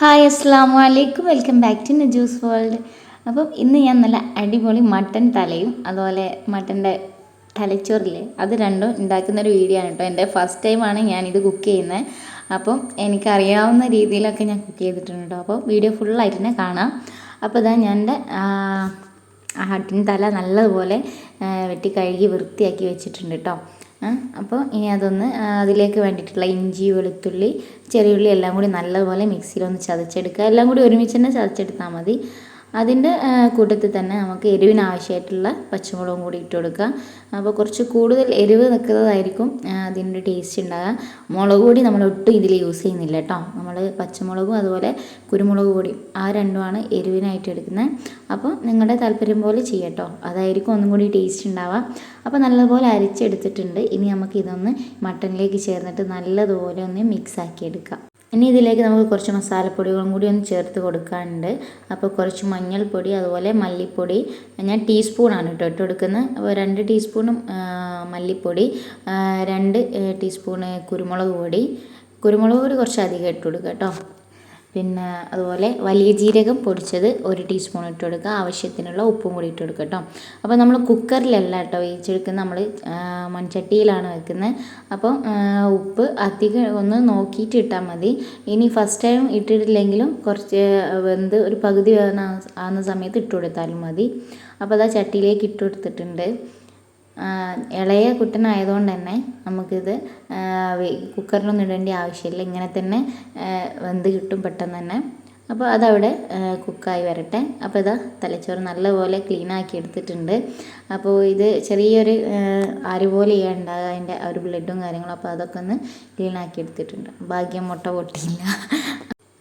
Hi അസ്സാമു അലൈക്കും, welcome back to നജൂസ് world. അപ്പം ഇന്ന് ഞാൻ നല്ല അടിപൊളി മട്ടൻ തലയും അതുപോലെ മട്ടൻ്റെ തലച്ചോറില്ലേ അത് രണ്ടും ഉണ്ടാക്കുന്നൊരു വീഡിയോ ആണ് കേട്ടോ. എൻ്റെ ഫസ്റ്റ് ടൈമാണ് ഞാനിത് കുക്ക് ചെയ്യുന്നത്. അപ്പം എനിക്കറിയാവുന്ന രീതിയിലൊക്കെ ഞാൻ കുക്ക് ചെയ്തിട്ടുണ്ട് കേട്ടോ. അപ്പോൾ വീഡിയോ ഫുള്ളായിട്ട് തന്നെ കാണാം. അപ്പോൾ ഇതാ ഞാൻ എൻ്റെ ആട്ടിൻ തല നല്ലതുപോലെ വെട്ടി കഴുകി വൃത്തിയാക്കി വെച്ചിട്ടുണ്ട് കേട്ടോ. അപ്പോൾ ഇനി അതൊന്ന് അതിലേക്ക് വേണ്ടിയിട്ടുള്ള ഇഞ്ചി, വെളുത്തുള്ളി, ചെറിയുള്ളി എല്ലാം കൂടി നല്ലപോലെ മിക്സിയിലൊന്ന് ചതച്ചെടുക്കുക. എല്ലാം കൂടി ഒരുമിച്ച് തന്നെ ചതച്ചെടുത്താൽ മതി. അതിൻ്റെ കൂട്ടത്തിൽ തന്നെ നമുക്ക് എരിവിന് ആവശ്യമായിട്ടുള്ള പച്ചമുളകും കൂടി ഇട്ട് കൊടുക്കുക. അപ്പോൾ കുറച്ച് കൂടുതൽ എരിവ് നിൽക്കുന്നതായിരിക്കും അതിൻ്റെ ടേസ്റ്റ് ഉണ്ടാകുക. മുളക് പൊടി നമ്മൾ ഒട്ടും ഇതിൽ യൂസ് ചെയ്യുന്നില്ല കേട്ടോ. നമ്മൾ പച്ചമുളകും അതുപോലെ കുരുമുളക് പൊടിയും ആ രണ്ടുമാണ് എരിവിനായിട്ട് എടുക്കുന്നത്. അപ്പോൾ നിങ്ങളുടെ താല്പര്യം പോലെ ചെയ്യട്ടോ, അതായിരിക്കും ഒന്നും കൂടി ടേസ്റ്റ് ഉണ്ടാവുക. അപ്പോൾ നല്ലപോലെ അരച്ചെടുത്തിട്ടുണ്ട്. ഇനി നമുക്ക് ഇതൊന്ന് മട്ടനിലേക്ക് ചേർന്നിട്ട് നല്ലതുപോലെ ഒന്ന് മിക്സ് ആക്കി എടുക്കാം. ഇനി ഇതിലേക്ക് നമുക്ക് കുറച്ച് മസാലപ്പൊടികളും കൂടി ഒന്ന് ചേർത്ത് കൊടുക്കാനുണ്ട്. അപ്പോൾ കുറച്ച് മഞ്ഞൾപ്പൊടി, അതുപോലെ മല്ലിപ്പൊടി, ഞാൻ ടീസ്പൂണാണ് കേട്ടോ ഇട്ട് കൊടുക്കുന്നത്. അപ്പോൾ 2 ടീസ്പൂണും മല്ലിപ്പൊടി, 2 ടീസ്പൂണ് കുരുമുളക് പൊടി കുറച്ച് അധികം ഇട്ട് കൊടുക്കുക കേട്ടോ. പിന്നെ അതുപോലെ വലിയ ജീരകം പൊടിച്ചത് 1 ടീസ്പൂൺ ഇട്ട് കൊടുക്കുക. ആവശ്യത്തിനുള്ള ഉപ്പും കൂടി ഇട്ട് കൊടുക്കുക കേട്ടോ. അപ്പോൾ നമ്മൾ കുക്കറിലല്ല കേട്ടോ വേവിച്ചെടുക്കുന്നത്, നമ്മൾ മൺചട്ടിയിലാണ് വെക്കുന്നത്. അപ്പം ഉപ്പ് അധികം ഒന്ന് നോക്കിയിട്ട് ഇട്ടാൽ മതി. ഇനി ഫസ്റ്റ് ടൈം ഇട്ടിട്ടില്ലെങ്കിലും കുറച്ച് വെന്ത് ഒരു പകുതി ആകുന്ന സമയത്ത് ഇട്ട് കൊടുത്താലും മതി. അപ്പോൾ അതാ ചട്ടിയിലേക്ക് ഇട്ട് കൊടുത്തിട്ടുണ്ട്. ഇളയ കുട്ടനായതുകൊണ്ട് തന്നെ നമുക്കിത് കുക്കറിലൊന്നും ഇടേണ്ട ആവശ്യമില്ല, ഇങ്ങനെ തന്നെ വെന്ത് കിട്ടും പെട്ടെന്ന് തന്നെ. അപ്പോൾ അതവിടെ കുക്കായി വരട്ടെ. അപ്പോൾ ഇതാ തലച്ചോറ് നല്ലപോലെ ക്ലീനാക്കി എടുത്തിട്ടുണ്ട്. അപ്പോൾ ഇത് ചെറിയൊരു ആര് പോലെയാണ് ഉണ്ടാകുക, അതിൻ്റെ ഒരു ബ്ലഡും കാര്യങ്ങളും. അപ്പോൾ അതൊക്കെ ഒന്ന് ക്ലീനാക്കി എടുത്തിട്ടുണ്ട്. ഭാഗ്യം മുട്ട പൊട്ടിയില്ല.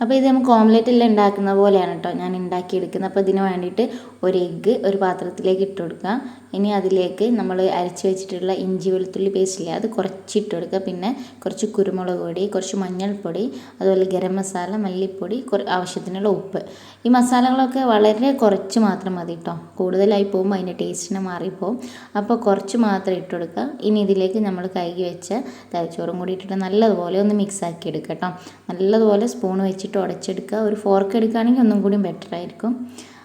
അപ്പോൾ ഇത് നമുക്ക് ഓംലെറ്റ് എല്ലാം ഉണ്ടാക്കുന്ന പോലെയാണ് കേട്ടോ ഞാൻ ഉണ്ടാക്കിയെടുക്കുന്നത്. അപ്പോൾ ഇതിന് വേണ്ടിയിട്ട് ഒരു എഗ്ഗ് ഒരു പാത്രത്തിലേക്ക് ഇട്ട് കൊടുക്കുക. ഇനി അതിലേക്ക് നമ്മൾ അരച്ച് വെച്ചിട്ടുള്ള ഇഞ്ചി വെളുത്തുള്ളി പേസ്റ്റില്ലേ അത് കുറച്ച് ഇട്ട് കൊടുക്കുക. പിന്നെ കുറച്ച് കുരുമുളക് പൊടി, കുറച്ച് മഞ്ഞൾപ്പൊടി, അതുപോലെ ഗരം മസാല, മല്ലിപ്പൊടി, ആവശ്യത്തിനുള്ള ഉപ്പ്. ഈ മസാലകളൊക്കെ വളരെ കുറച്ച് മാത്രം മതി കേട്ടോ. കൂടുതലായി പോകുമ്പോൾ അതിൻ്റെ ടേസ്റ്റിനെ മാറിപ്പോവും. അപ്പോൾ കുറച്ച് മാത്രം ഇട്ട് കൊടുക്കുക. ഇനി ഇതിലേക്ക് നമ്മൾ കഴുകി വെച്ച തലച്ചോറും കൂടി ഇട്ടിട്ട് നല്ലതുപോലെ ഒന്ന് മിക്സ് ആക്കി എടുക്കുക കേട്ടോ. നല്ലതുപോലെ സ്പൂൺ വെച്ചിട്ട് ഉടച്ചെടുക്കുക. ഒരു ഫോർക്ക് എടുക്കുകയാണെങ്കിൽ ഒന്നും കൂടി ബെറ്റർ ആയിരിക്കും.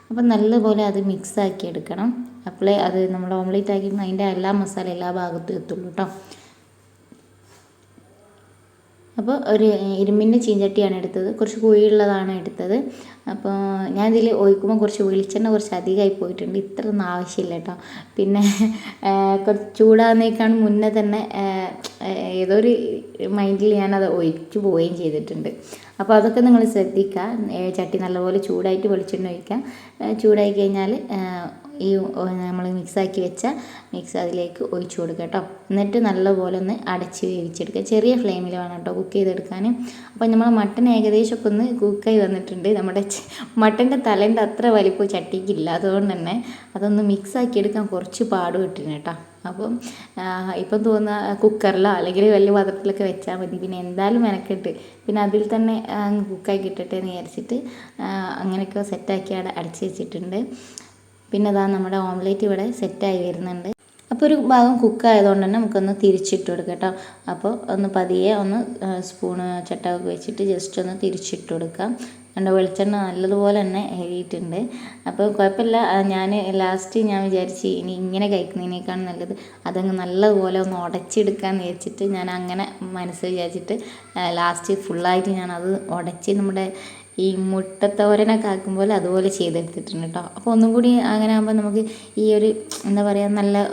അപ്പം നല്ലപോലെ അത് മിക്സ് ആക്കി എടുക്കണം. അപ്പോഴേ അത് നമ്മൾ ഓംലെറ്റ് ആക്കിയിരുന്ന അതിൻ്റെ എല്ലാ മസാല എല്ലാ ഭാഗത്തും എത്തുള്ളൂ കേട്ടോ. അപ്പോൾ ഒരു ഇരുമ്പിൻ്റെ ചീഞ്ചട്ടിയാണ് എടുത്തത്, കുറച്ച് കുഴിയുള്ളതാണ് എടുത്തത്. അപ്പോൾ ഞാൻ ഇതിൽ ഒഴിക്കുമ്പോൾ കുറച്ച് വെളിച്ചെണ്ണ കുറച്ച് അധികമായി പോയിട്ടുണ്ട്. ഇത്രയൊന്നും ആവശ്യമില്ല കേട്ടോ. പിന്നെ കുറച്ച് ചൂടാകുന്നേക്കാണ് മുന്നേ തന്നെ ഏതോ ഒരു മൈൻഡിൽ ഞാനത് ഒഴിച്ചു പോവുകയും ചെയ്തിട്ടുണ്ട്. അപ്പോൾ അതൊക്കെ നിങ്ങൾ ശ്രദ്ധിക്കുക. ചട്ടി നല്ലപോലെ ചൂടായിട്ട് വെളിച്ചെണ്ണ ഒഴിക്കുക. ചൂടായി കഴിഞ്ഞാൽ ഈ നമ്മൾ മിക്സാക്കി വെച്ച മിക്സ് അതിലേക്ക് ഒഴിച്ചു കൊടുക്കുക കേട്ടോ. എന്നിട്ട് നല്ലപോലെ ഒന്ന് അടച്ച് വേവിച്ചെടുക്കുക. ചെറിയ ഫ്ലെയിമിൽ വേണം കേട്ടോ കുക്ക് ചെയ്തെടുക്കാൻ. അപ്പോൾ നമ്മൾ മട്ടൻ ഏകദേശമൊക്കെ ഒന്ന് കുക്കായി വന്നിട്ടുണ്ട്. നമ്മുടെ മട്ടൻ്റെ തലേൻ്റെ അത്ര വലിപ്പം ചട്ടിക്കില്ല, അതുകൊണ്ട് തന്നെ അതൊന്ന് മിക്സാക്കി എടുക്കാൻ കുറച്ച് പാടുപെട്ടിന് കേട്ടോ. അപ്പം ഇപ്പം തോന്നുന്ന കുക്കറിലോ അല്ലെങ്കിൽ വലിയ പാത്രത്തിലൊക്കെ വെച്ചാൽ മതി. പിന്നെ എന്തായാലും മെനക്കെട്ട് പിന്നെ അതിൽ തന്നെ കുക്കായി കിട്ടട്ടെ എന്ന് വിചാരിച്ചിട്ട് അങ്ങനെയൊക്കെ സെറ്റാക്കി അടച്ച് വെച്ചിട്ടുണ്ട്. പിന്നെ അതാ നമ്മുടെ ഓംലെറ്റ് ഇവിടെ സെറ്റായി വരുന്നുണ്ട്. അപ്പോൾ ഒരു ഭാഗം കുക്കായതുകൊണ്ട് തന്നെ നമുക്കൊന്ന് തിരിച്ചിട്ട് കൊടുക്കാം കേട്ടോ. അപ്പോൾ ഒന്ന് പതിയെ ഒന്ന് സ്പൂണ് ചട്ടകൊക്കെ വെച്ചിട്ട് ജസ്റ്റ് ഒന്ന് തിരിച്ചിട്ട് കൊടുക്കാം. എൻ്റെ വെളിച്ചെണ്ണ നല്ലതുപോലെ തന്നെ എഴുതിയിട്ടുണ്ട്. അപ്പോൾ കുഴപ്പമില്ല. ഞാൻ ലാസ്റ്റ് ഞാൻ വിചാരിച്ച് ഇനി ഇങ്ങനെ കഴിക്കുന്നതിനേക്കാളും നല്ലത് അതങ്ങ് നല്ലതുപോലെ ഒന്ന് ഉടച്ചെടുക്കാമെന്ന് വിചാരിച്ചിട്ട് ഞാൻ അങ്ങനെ മനസ്സ് വിചാരിച്ചിട്ട് ലാസ്റ്റ് ഫുള്ളായിട്ട് ഞാനത് ഉടച്ച് നമ്മുടെ ഈ മുട്ടത്തോരനൊക്കെ ആക്കുമ്പോൾ അതുപോലെ ചെയ്തെടുത്തിട്ടുണ്ട് കേട്ടോ. അപ്പോൾ ഒന്നും കൂടി അങ്ങനെ ആകുമ്പോൾ നമുക്ക് ഈ ഒരു എന്താ പറയുക നല്ല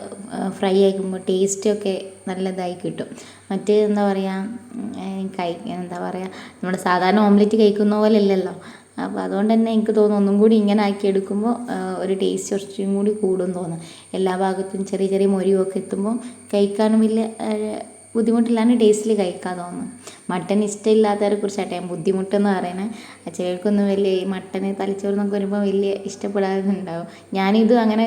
ഫ്രൈ ആക്കുമ്പോൾ ടേസ്റ്റൊക്കെ നല്ലതായി കിട്ടും. മറ്റ് എന്താ പറയുക എന്താ പറയുക നമ്മുടെ സാധാരണ ഓംലെറ്റ് കഴിക്കുന്ന പോലെ അല്ലല്ലോ. അപ്പോൾ അതുകൊണ്ട് തന്നെ എനിക്ക് തോന്നുന്നു ഒന്നും കൂടി ഇങ്ങനെ ആക്കി എടുക്കുമ്പോൾ ഒരു ടേസ്റ്റ് കുറച്ചും കൂടി കൂടും തോന്നും. എല്ലാ ഭാഗത്തും ചെറിയ ചെറിയ മൊരിവൊക്കെ എത്തുമ്പോൾ കഴിക്കാനും വലിയ ബുദ്ധിമുട്ടില്ലാണ്ട് ടേസ്റ്റിൽ കഴിക്കാൻ തോന്നും. മട്ടൻ ഇഷ്ടമില്ലാത്തവരെ കുറിച്ചാട്ടെ ഞാൻ ബുദ്ധിമുട്ടെന്ന് പറയുന്നത്. ചിലർക്കൊന്നും വലിയ ഈ മട്ടന് തലച്ചോറെന്നൊക്കെ വരുമ്പോൾ വലിയ ഇഷ്ടപ്പെടാറുണ്ടാവും. ഞാനിത് അങ്ങനെ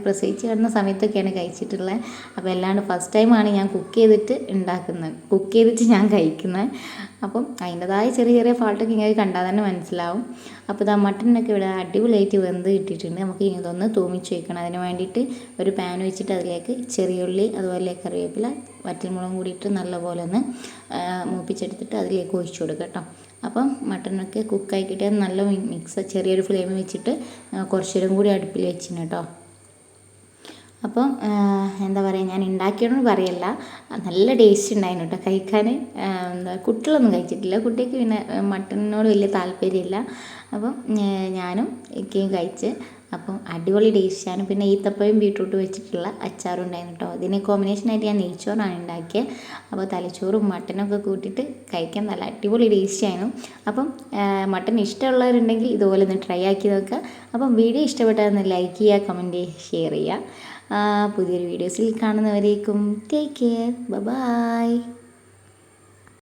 പ്രസവിച്ച് കിടന്ന സമയത്തൊക്കെയാണ് കഴിച്ചിട്ടുള്ളത്. അപ്പോൾ അല്ലാണ്ട് ഫസ്റ്റ് ടൈമാണ് ഞാൻ കുക്ക് ചെയ്തിട്ട് ഞാൻ കഴിക്കുന്നത്. അപ്പം അതിൻ്റെതായ ചെറിയ ചെറിയ ഫാൾട്ടൊക്കെ ഇങ്ങനെ കണ്ടാൽ തന്നെ മനസ്സിലാവും. അപ്പോൾ ഇതാ മട്ടനൊക്കെ ഇവിടെ അടിപൊളിയായിട്ട് വെന്ത് കിട്ടിയിട്ടുണ്ട്. നമുക്ക് ഇതൊന്ന് തൂമിച്ച് വയ്ക്കണം. അതിന് വേണ്ടിയിട്ട് ഒരു പാൻ വെച്ചിട്ട് അതിലേക്ക് ചെറിയുള്ളി, അതുപോലെ കറിവേപ്പില, വറ്റൽമുളകും കൂടിയിട്ട് നല്ലപോലെ ഒന്ന് മൂപ്പിച്ചെടുത്തിട്ട് അതിലേക്ക് ഒഴിച്ചു കൊടുക്കുക കേട്ടോ. അപ്പം മട്ടനൊക്കെ കുക്കായി കിട്ടിയാൽ നല്ല മിക്സ് ചെറിയൊരു ഫ്ലെയിം വെച്ചിട്ട് കുറച്ച് നേരം കൂടി അടുപ്പിൽ വെച്ചിന് കേട്ടോ. അപ്പം എന്താ പറയുക, ഞാൻ ഉണ്ടാക്കിയതെന്ന് പറയല്ല, നല്ല ടേസ്റ്റ് ഉണ്ടായിരുന്നു കേട്ടോ കഴിക്കാൻ. എന്താ കുട്ടികളൊന്നും കഴിച്ചിട്ടില്ല, കുട്ടിക്ക് പിന്നെ മട്ടണിനോട് വലിയ താല്പര്യമില്ല. അപ്പം ഞാനും ഇക്കയും കഴിച്ച്. അപ്പം അടിപൊളി ടേസ്റ്റാണ്. പിന്നെ ഈത്തപ്പഴം ബീട്രൂട്ട് വെച്ചിട്ടുള്ള അച്ചാറും ഉണ്ടായിരുന്നു കേട്ടോ. ഇതിന് കോമ്പിനേഷനായിട്ട് ഞാൻ നെയ്ച്ചോറാണ് ഉണ്ടാക്കിയത്. അപ്പോൾ തലച്ചോറും മട്ടനൊക്കെ കൂട്ടിയിട്ട് കഴിക്കാൻ നല്ല അടിപൊളി ടേസ്റ്റായിരുന്നു. അപ്പം മട്ടൻ ഇഷ്ടമുള്ളവരുണ്ടെങ്കിൽ ഇതുപോലെ ഒന്ന് ട്രൈ ആക്കി നോക്കുക. അപ്പം വീഡിയോ ഇഷ്ടപ്പെട്ടാൽ ഒന്ന് ലൈക്ക് ചെയ്യുക, കമൻറ്റ് ചെയ്യുക, ഷെയർ ചെയ്യുക. പുതിയൊരു വീഡിയോസിൽ കാണുന്നവരേക്കും ടേക്ക് കെയർ, ബൈ.